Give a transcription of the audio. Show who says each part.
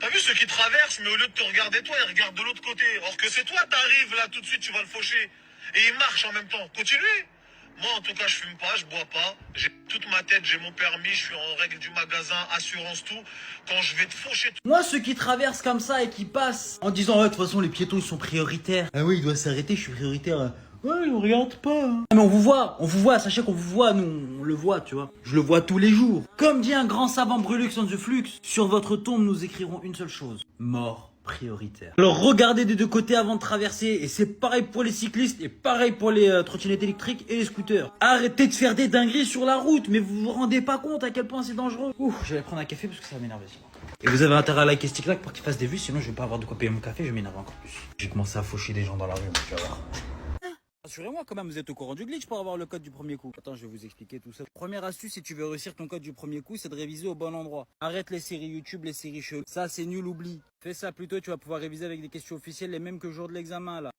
Speaker 1: T'as vu ceux qui traversent, mais au lieu de te regarder toi, ils regardent de l'autre côté. Or que c'est toi, t'arrives là tout de suite, tu vas le faucher. Et il marche en même temps. Continue. Moi, en tout cas, je fume pas, je bois pas. J'ai toute ma tête, j'ai mon permis, je suis en règle du magasin, assurance, tout. Quand je vais te faucher...
Speaker 2: Moi, ceux qui traversent comme ça et qui passent en disant, ouais, de toute façon, les piétons, ils sont prioritaires. Ah oui, il doit s'arrêter, je suis prioritaire. Ouais, on regarde pas. Hein. Ah, mais on vous voit, sachez qu'on vous voit, nous, on le voit, tu vois. Je le vois tous les jours. Comme dit un grand savant Brulux on the Flux, sur votre tombe, nous écrirons une seule chose. Mort prioritaire. Alors regardez des deux côtés avant de traverser, et c'est pareil pour les cyclistes et pareil pour les trottinettes électriques et les scooters. Arrêtez de faire des dingueries sur la route, mais vous vous rendez pas compte à quel point c'est dangereux. Ouh, je vais prendre un café parce que ça va m'énerver sinon. Et vous avez intérêt à liker ce TikTok pour qu'il fasse des vues, sinon je vais pas avoir de quoi payer mon café, je vais m'énerver encore plus. Je vais commencer à faucher des gens dans la rue, tu vas voir. Rassurez-moi quand même, vous êtes au courant du glitch pour avoir le code du premier coup. Attends, je vais vous expliquer tout ça. Première astuce, si tu veux réussir ton code du premier coup, c'est de réviser au bon endroit. Arrête les séries YouTube, les séries cheloues. Ça, c'est nul, oublie. Fais ça plutôt, tu vas pouvoir réviser avec des questions officielles, les mêmes que le jour de l'examen là.